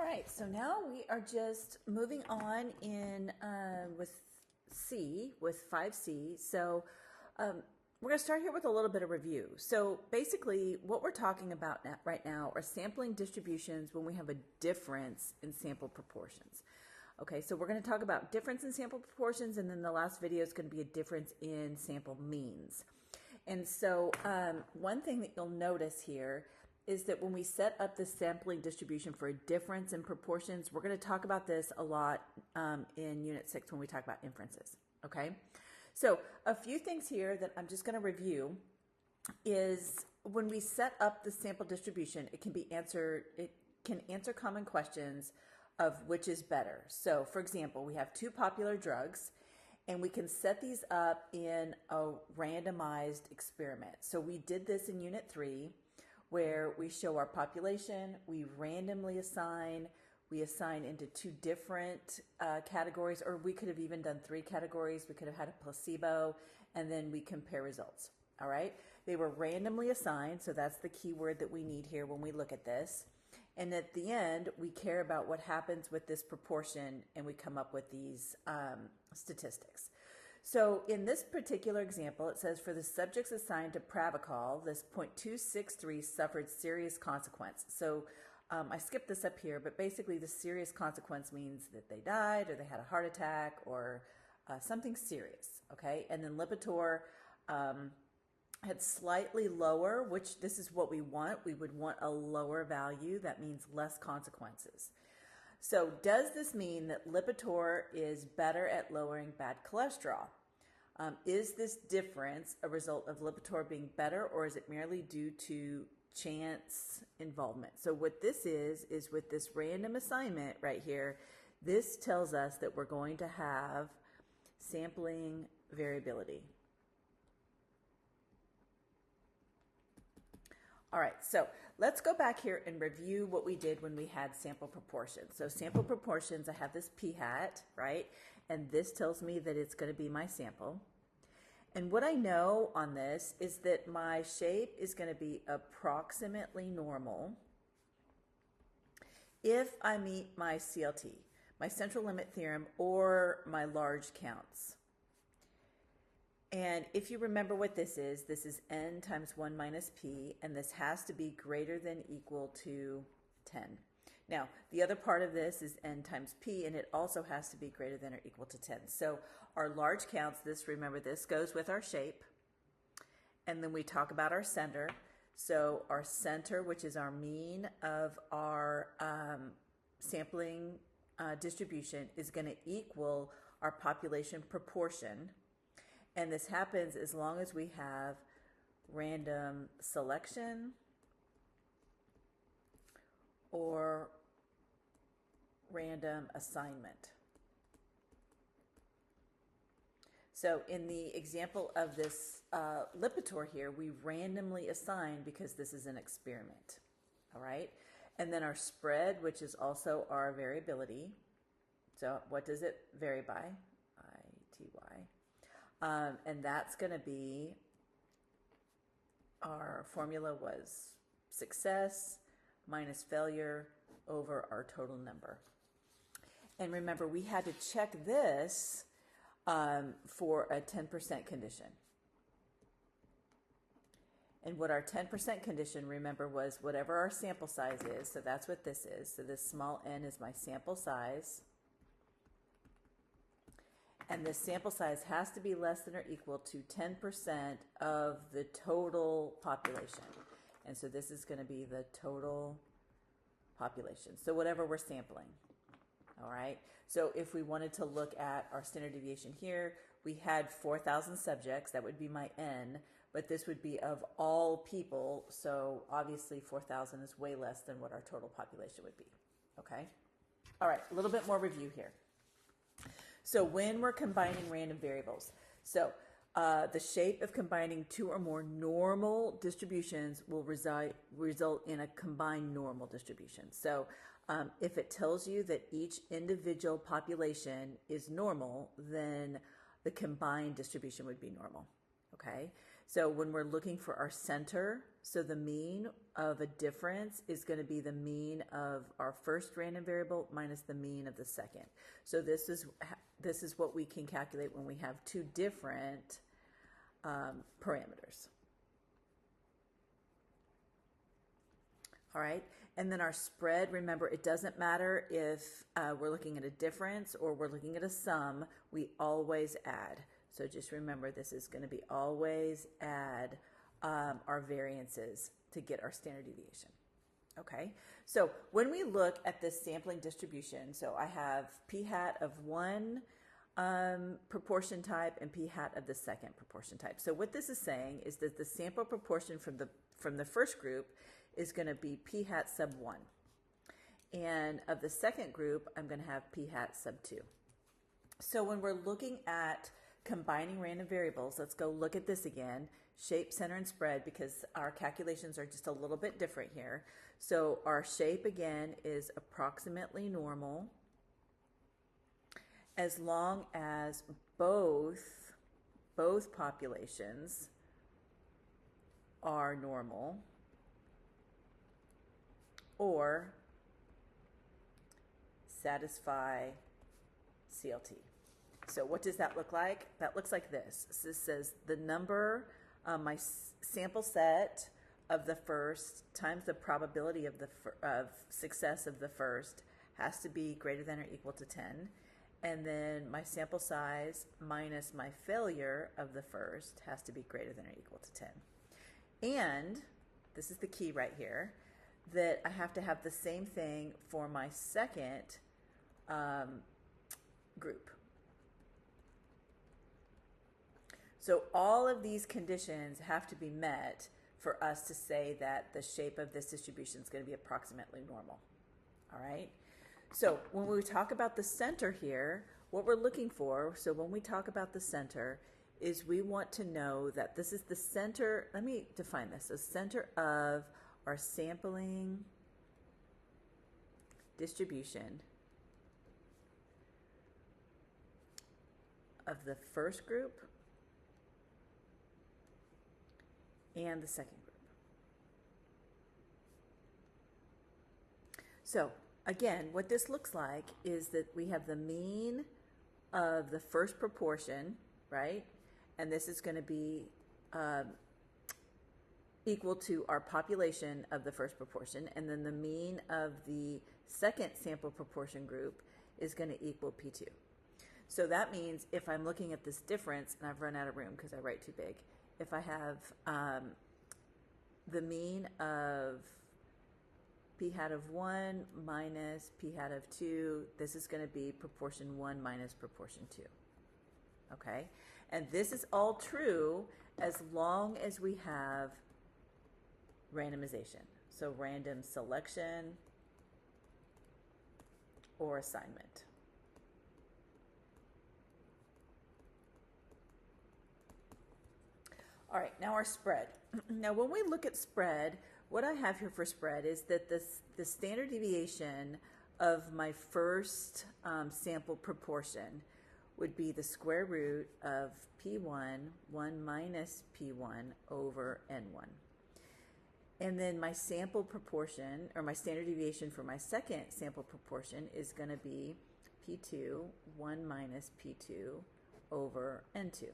right, so now we are just moving on in with C, with 5C. So we're going to start here with a little bit of review. So basically what we're talking about right now are sampling distributions when we have a difference in sample proportions. Okay, so we're going to talk about difference in sample proportions, and then the last video is going to be a difference in sample means. And so one thing that you'll notice here is that when we set up the sampling distribution for a difference in proportions, we're going to talk about this a lot in Unit 6 when we talk about inferences, okay? So a few things here that I'm just going to review is when we set up the sample distribution, it can answer common questions of which is better. So for example, we have two popular drugs, and we can set these up in a randomized experiment. So we did this in Unit 3, where we show our population, we randomly assign, we assign into two different categories, or we could have even done 3 categories. We could have had a placebo, and then we compare results, all right? They were randomly assigned, so that's the key word that we need here when we look at this. And at the end, we care about what happens with this proportion, and we come up with these statistics. So in this particular example, it says for the subjects assigned to Pravachol, this 0.263 suffered serious consequence. So I skipped this up here, but basically the serious consequence means that they died or they had a heart attack or something serious, okay? And then Lipitor had slightly lower, which this is what we want. We would want a lower value. That means less consequences. So does this mean that Lipitor is better at lowering bad cholesterol? Is this difference a result of Lipitor being better, or is it merely due to chance involvement? So what this is with this random assignment right here, this tells us that we're going to have sampling variability. All right, so let's go back here and review what we did when we had sample proportions. So sample proportions, I have this p-hat, right? And this tells me that it's going to be my sample. And what I know on this is that my shape is going to be approximately normal if I meet my CLT, my central limit theorem, or my large counts. And if you remember what this is n times 1 minus p, and this has to be greater than equal to 10. Now, the other part of this is n times p, and it also has to be greater than or equal to 10. So our large counts, remember this goes with our shape. And then we talk about our center. So our center, which is our mean of our sampling distribution, is going to equal our population proportion. And this happens as long as we have random selection or random assignment. So in the example of this Lipitor here, we randomly assign because this is an experiment, all right? And then our spread, which is also our variability. So what does it vary by? ITY. And that's going to be, our formula was success minus failure over our total number. And remember, we had to check this for a 10% condition. And what our 10% condition, remember, was whatever our sample size is. So that's what this is. So this small n is my sample size. And the sample size has to be less than or equal to 10% of the total population. And so this is going to be the total population. So whatever we're sampling. All right. So if we wanted to look at our standard deviation here, we had 4,000 subjects. That would be my n. But this would be of all people. So obviously 4,000 is way less than what our total population would be. Okay. All right. A little bit more review here. So when we're combining random variables, so the shape of combining 2 or more normal distributions will result in a combined normal distribution. So if it tells you that each individual population is normal, then the combined distribution would be normal. Okay, so when we're looking for our center, So the mean of a difference is going to be the mean of our first random variable minus the mean of the second. So this is what we can calculate when we have two different parameters. All right, and then our spread, remember, it doesn't matter if we're looking at a difference or we're looking at a sum, we always add. So just remember, this is going to be always add our variances to get our standard deviation. Okay, so when we look at this sampling distribution, so I have p hat of one proportion type and p hat of the second proportion type. So what this is saying is that the sample proportion from the first group is going to be p hat sub 1. And of the second group, I'm going to have p hat sub 2. So when we're looking at combining random variables, let's go look at this again, shape, center, and spread, because our calculations are just a little bit different here. So our shape, again, is approximately normal as long as both populations are normal or satisfy CLT. So what does that look like? That looks like this. So this says the number, my sample set of the first times the probability of success of the first has to be greater than or equal to 10. And then my sample size minus my failure of the first has to be greater than or equal to 10. And this is the key right here, that I have to have the same thing for my second group. So all of these conditions have to be met for us to say that the shape of this distribution is going to be approximately normal. All right? So when we talk about the center here, what we're looking for, so when we talk about the center, is we want to know that this is the center, let me define this, the center of our sampling distribution of the first group and the second group. So again, what this looks like is that we have the mean of the first proportion, right? And this is going to be equal to our population of the first proportion, and then the mean of the second sample proportion group is going to equal P2. So that means if I'm looking at this difference, and I've run out of room because I write too big, if I have the mean of p hat of 1 minus p hat of 2, this is going to be proportion 1 minus proportion 2. Okay? And this is all true as long as we have randomization. So random selection or assignment. All right, now our spread. Now when we look at spread, what I have here for spread is that the standard deviation of my first sample proportion would be the square root of P1, 1 minus P1 over N1. And then my sample proportion, or my standard deviation for my second sample proportion is going to be P2, 1 minus P2 over N2.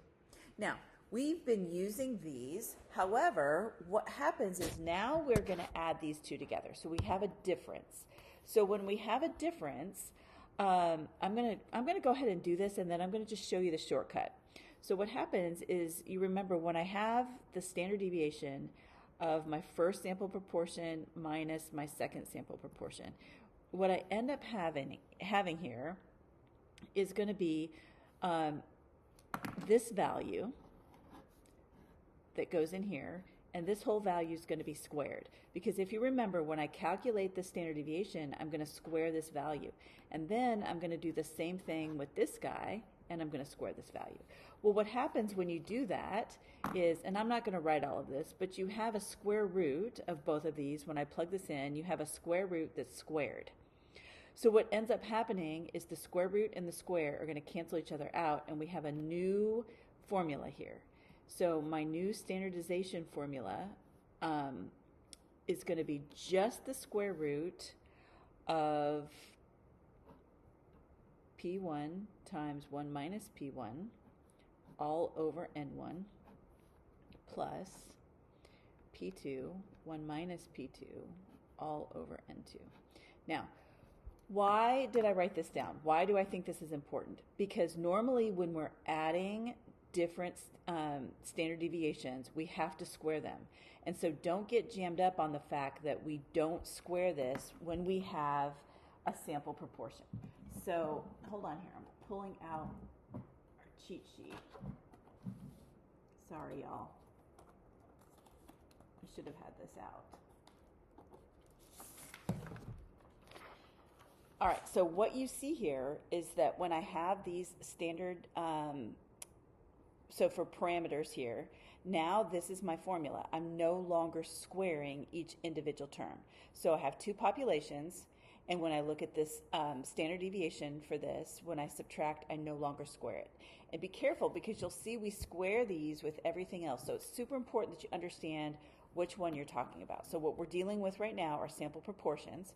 Now, we've been using these. However, what happens is now we're going to add these two together. So we have a difference. So when we have a difference, I'm going to go ahead and do this, and then I'm going to just show you the shortcut. So what happens is, you remember when I have the standard deviation of my first sample proportion minus my second sample proportion, what I end up having here is going to be this value that goes in here, and this whole value is going to be squared. Because if you remember, when I calculate the standard deviation, I'm going to square this value. And then I'm going to do the same thing with this guy, and I'm going to square this value. Well, what happens when you do that is, and I'm not going to write all of this, but you have a square root of both of these. When I plug this in, you have a square root that's squared. So what ends up happening is the square root and the square are going to cancel each other out, and we have a new formula here. So my new standardization formula is going to be just the square root of P1 times 1 minus P1 all over N1 plus P2, 1 minus P2 all over N2. Now, why did I write this down? Why do I think this is important? Because normally when we're adding different standard deviations, we have to square them. And so don't get jammed up on the fact that we don't square this when we have a sample proportion. So hold on here. I'm pulling out our cheat sheet. Sorry, y'all. I should have had this out. All right, so what you see here is that when I have these standard, so for parameters here, now this is my formula. I'm no longer squaring each individual term. So I have two populations, and when I look at this standard deviation for this, when I subtract, I no longer square it. And be careful, because you'll see we square these with everything else. So it's super important that you understand which one you're talking about. So what we're dealing with right now are sample proportions.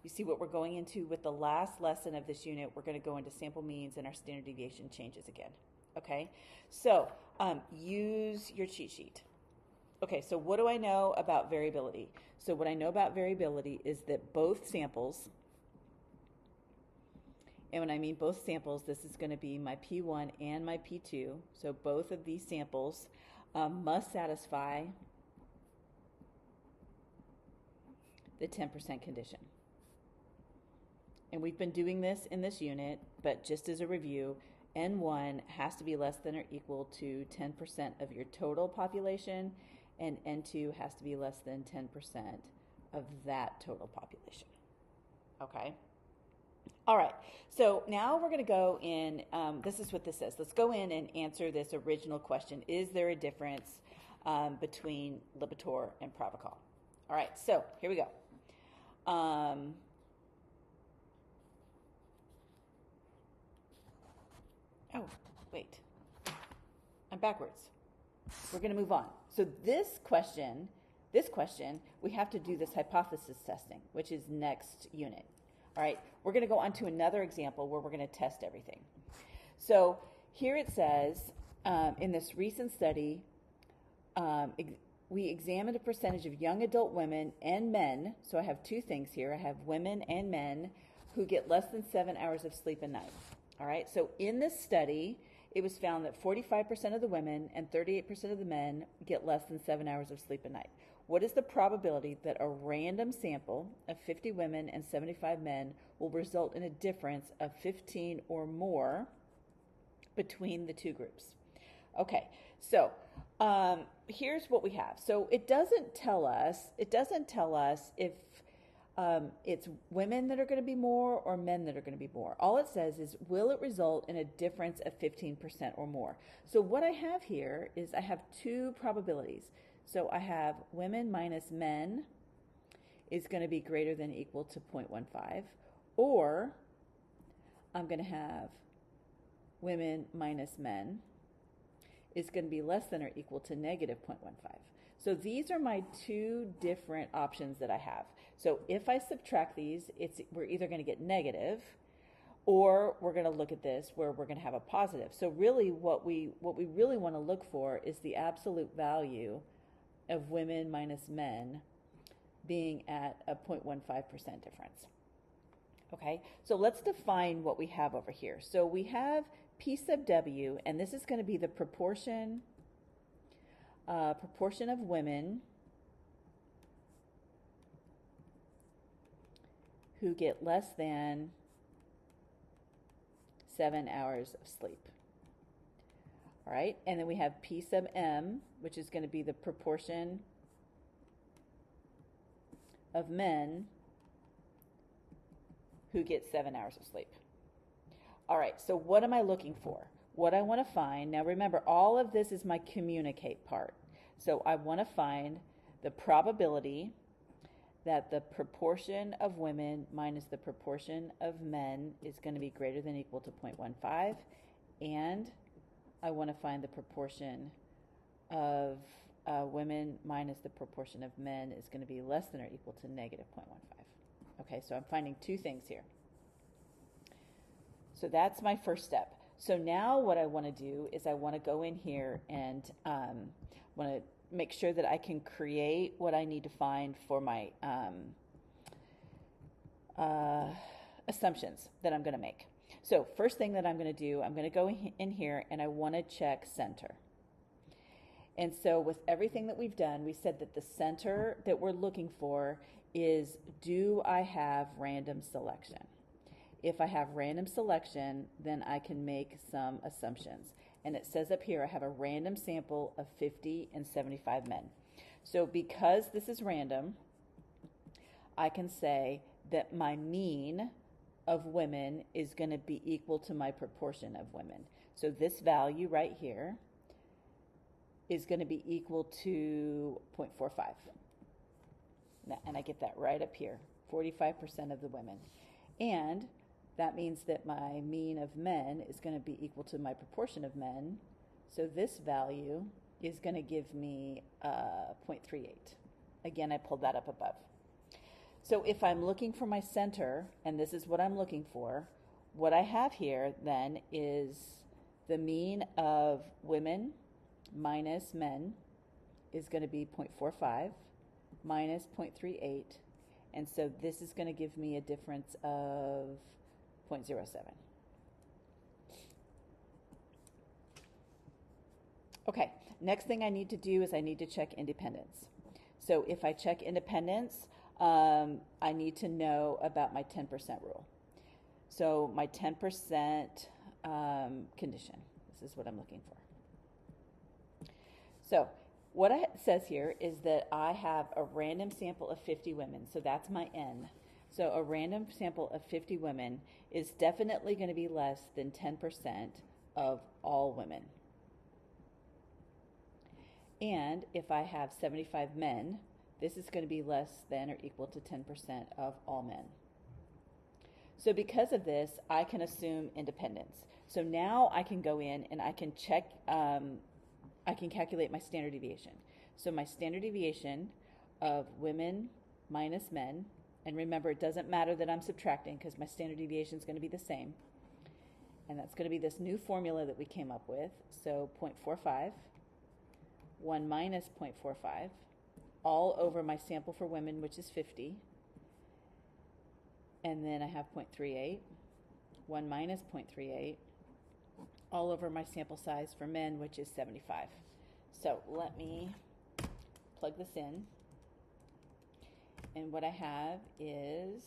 You see what we're going into with the last lesson of this unit. We're going to go into sample means and our standard deviation changes again. Okay, so use your cheat sheet. Okay, so what do I know about variability? So what I know about variability is that both samples, and when I mean both samples, this is going to be my P1 and my P2. So both of these samples must satisfy the 10% condition. And we've been doing this in this unit, but just as a review, N1 has to be less than or equal to 10% of your total population, and N2 has to be less than 10% of that total population. Okay? All right, so now we're going to go in, this is what this says. Let's go in and answer this original question. Is there a difference between Lipitor and Pravachol? All right, so here we go. Oh, wait. I'm backwards. We're going to move on. So this question, we have to do this hypothesis testing, which is next unit. All right, we're going to go on to another example where we're going to test everything. So here it says, in this recent study, we examined a percentage of young adult women and men. So I have two things here. I have women and men who get less than 7 hours of sleep a night. All right, so in this study, it was found that 45% of the women and 38% of the men get less than 7 hours of sleep a night. What is the probability that a random sample of 50 women and 75 men will result in a difference of 15 or more between the two groups? Okay, so here's what we have. So it doesn't tell us if it's women that are going to be more or men that are going to be more. All it says is, will it result in a difference of 15% or more? So what I have here is I have two probabilities. So I have women minus men is going to be greater than or equal to 0.15, or I'm going to have women minus men is going to be less than or equal to negative 0.15. So these are my two different options that I have. So if I subtract these, we're either going to get negative, or we're going to look at this where we're going to have a positive. So really what we really want to look for is the absolute value of women minus men being at a 0.15% difference. Okay, so let's define what we have over here. So we have P sub W, and this is going to be the proportion of women who get less than 7 hours of sleep. All right, and then we have P sub M, which is going to be the proportion of men who get 7 hours of sleep. All right, so what am I looking for? What I want to find, now remember, all of this is my communicate part. So I want to find the probability that the proportion of women minus the proportion of men is going to be greater than or equal to 0.15, and I want to find the proportion of women minus the proportion of men is going to be less than or equal to negative 0.15. Okay, so I'm finding two things here. So that's my first step. So now what I want to do is I want to go in here and want to make sure that I can create what I need to find for my assumptions that I'm going to make. So first thing that I'm going to do, I'm going to go in here and I want to check center. And so with everything that we've done, we said that the center that we're looking for is, do I have random selection? If I have random selection, then I can make some assumptions. And it says up here, I have a random sample of 50 and 75 men. So because this is random, I can say that my mean of women is going to be equal to my proportion of women. So this value right here is going to be equal to 0.45. And I get that right up here, 45% of the women. And that means that my mean of men is going to be equal to my proportion of men. So this value is going to give me 0.38. Again, I pulled that up above. So if I'm looking for my center, and this is what I'm looking for, what I have here then is the mean of women minus men is going to be 0.45 minus 0.38. And so this is going to give me a difference of 0.07. Okay, next thing I need to do is I need to check independence. So if I check independence, I need to know about my 10% rule. So my 10% condition, this is what I'm looking for. So what it says here is that I have a random sample of 50 women, so that's my N. So a random sample of 50 women is definitely going to be less than 10% of all women. And if I have 75 men, this is going to be less than or equal to 10% of all men. So because of this, I can assume independence. So now I can go in and I can check, I can calculate my standard deviation. So my standard deviation of women minus men, and remember, it doesn't matter that I'm subtracting because my standard deviation is going to be the same. And that's going to be this new formula that we came up with. So 0.45, 1 minus 0.45, all over my sample for women, which is 50. And then I have 0.38, 1 minus 0.38, all over my sample size for men, which is 75. So let me plug this in. And what I have is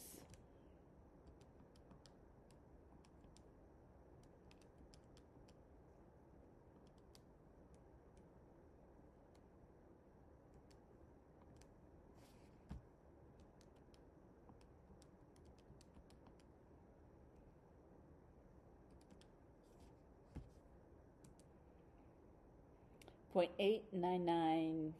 .8995.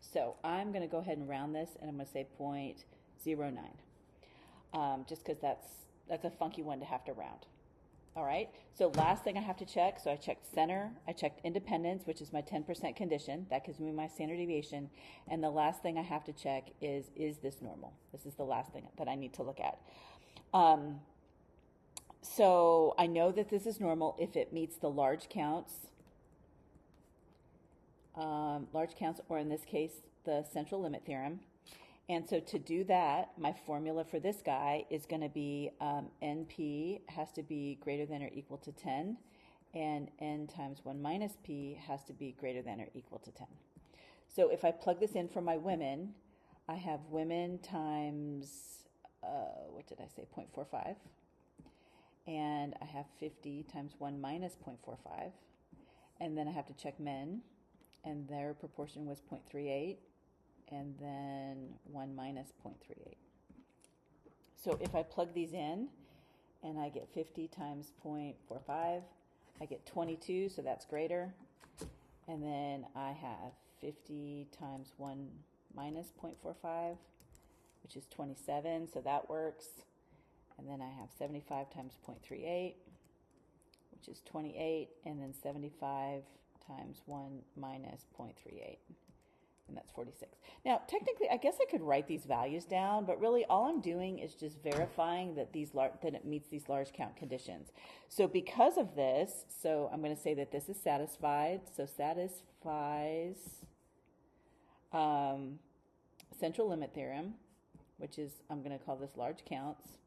So I'm going to go ahead and round this, and I'm going to say 0.09, just because that's a funky one to have to round. All right, so last thing I have to check, so I checked center, I checked independence, which is my 10% condition. That gives me my standard deviation. And the last thing I have to check is this normal? This is the last thing that I need to look at. So I know that this is normal if it meets the large counts, or in this case, the central limit theorem. And so to do that, my formula for this guy is going to be NP has to be greater than or equal to 10, and N times 1 minus P has to be greater than or equal to 10. So if I plug this in for my women, I have women times, what did I say, 0.45. And I have 50 times 1 minus 0.45. And then I have to check men, and their proportion was 0.38. And then 1 minus 0.38. So if I plug these in, and I get 50 times 0.45, I get 22, so that's greater. And then I have 50 times 1 minus 0.45, which is 27, so that works. And then I have 75 times 0.38, which is 28, and then 75 times 1 minus 0.38. and that's 46. Now, technically, I guess I could write these values down, but really all I'm doing is just verifying that that it meets these large count conditions. So because of this, so I'm going to say that this is satisfied. So satisfies central limit theorem, which is, I'm going to call this large counts.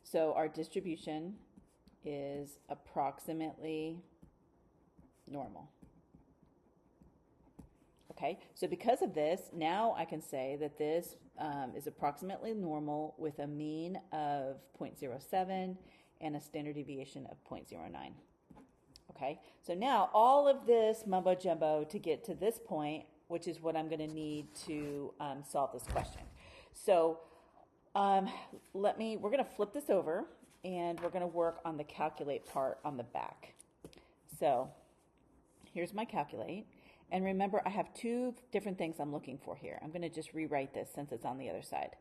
So our distribution is approximately normal. Okay, so because of this, now I can say that this is approximately normal with a mean of 0.07 and a standard deviation of 0.09. Okay, so now all of this mumbo jumbo to get to this point, which is what I'm going to need to solve this question. So we're going to flip this over and we're going to work on the calculate part on the back. So here's my calculate. And remember, I have two different things I'm looking for here. I'm going to just rewrite this since it's on the other side.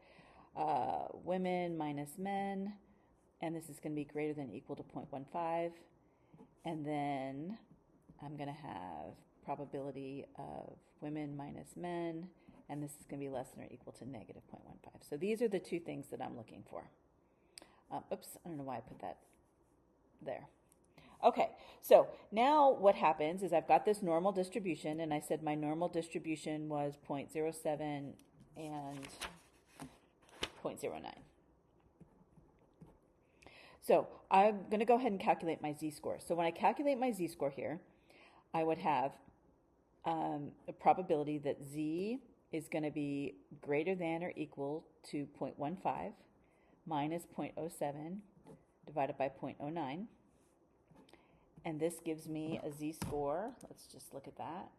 Women minus men, and this is going to be greater than or equal to 0.15. And then I'm going to have probability of women minus men, and this is going to be less than or equal to negative 0.15. So these are the two things that I'm looking for. Oops, I don't know why I put that there. Okay, so now what happens is I've got this normal distribution, and I said my normal distribution was 0.07 and 0.09. So I'm going to go ahead and calculate my z-score. So when I calculate my z-score here, I would have a probability that z is going to be greater than or equal to 0.15 minus 0.07 divided by 0.09. And this gives me a z-score. Let's just look at that.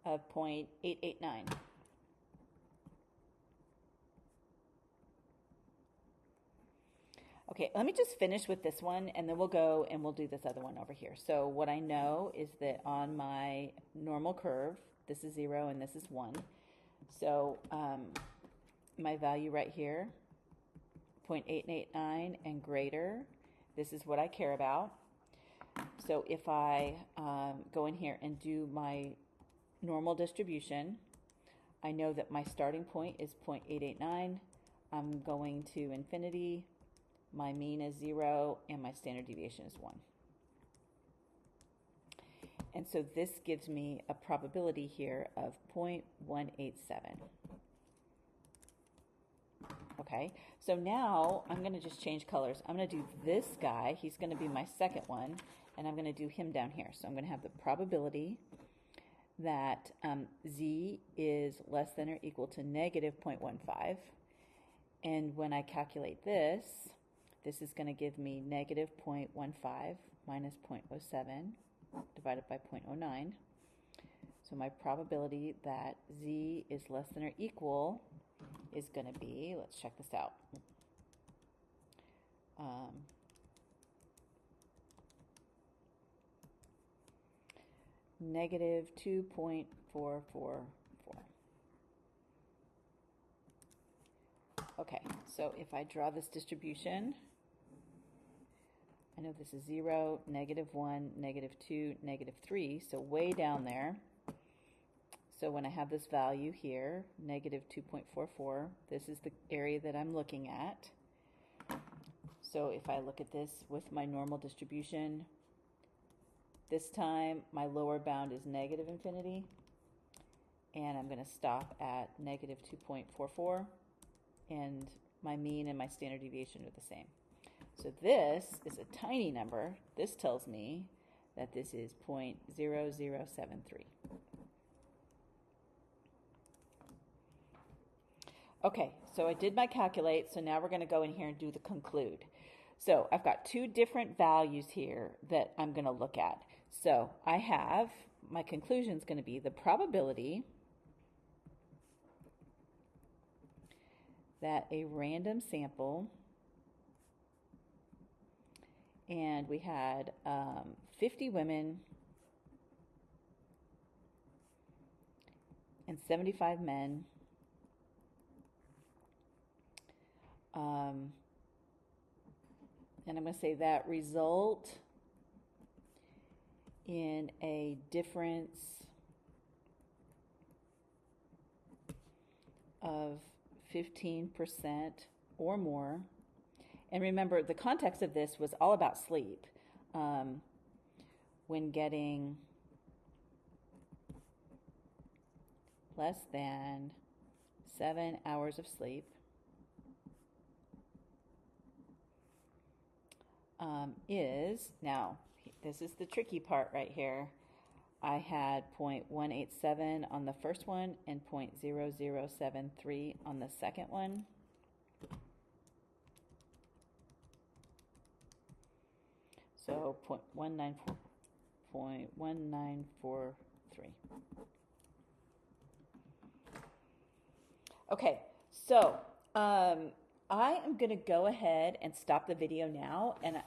Of 0.889. Okay, let me just finish with this one, and then we'll go and we'll do this other one over here. So what I know is that on my normal curve, this is 0 and this is 1. So my value right here, 0.889 and greater, this is what I care about. So if I go in here and do my normal distribution, I know that my starting point is 0.889. I'm going to infinity. My mean is 0, and my standard deviation is 1. And so this gives me a probability here of 0.187. Okay, so now I'm going to just change colors. I'm going to do this guy. He's going to be my second one, and I'm going to do him down here. So I'm going to have the probability that z is less than or equal to negative 0.15. And when I calculate this, this is going to give me negative 0.15 minus 0.07 divided by 0.09. So my probability that z is less than or equal is going to be, let's check this out, negative 2.444. Okay, so if I draw this distribution, I know this is 0, negative 1, negative 2, negative 3, so way down there. So when I have this value here, negative 2.44, this is the area that I'm looking at. So if I look at this with my normal distribution, this time my lower bound is negative infinity, and I'm going to stop at negative 2.44, and my mean and my standard deviation are the same. So this is a tiny number. This tells me that this is 0.0073. Okay, so I did my calculate, so now we're going to go in here and do the conclude. So I've got two different values here that I'm going to look at. So I have, my conclusion is going to be the probability that a random sample, and we had 50 women and 75 men, and I'm going to say that result in a difference of 15% or more. And remember, the context of this was all about sleep. When getting less than 7 hours of sleep, is, now this is the tricky part right here. I had 0.187 on the first one and 0.0073 on the second one. So 0.1943. Okay, so I am going to go ahead and stop the video now, and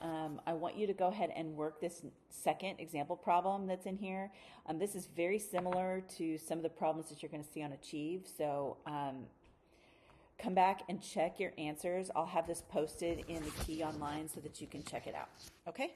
I want you to go ahead and work this second example problem that's in here. This is very similar to some of the problems that you're going to see on Achieve, so come back and check your answers. I'll have this posted in the Key Online so that you can check it out. Okay?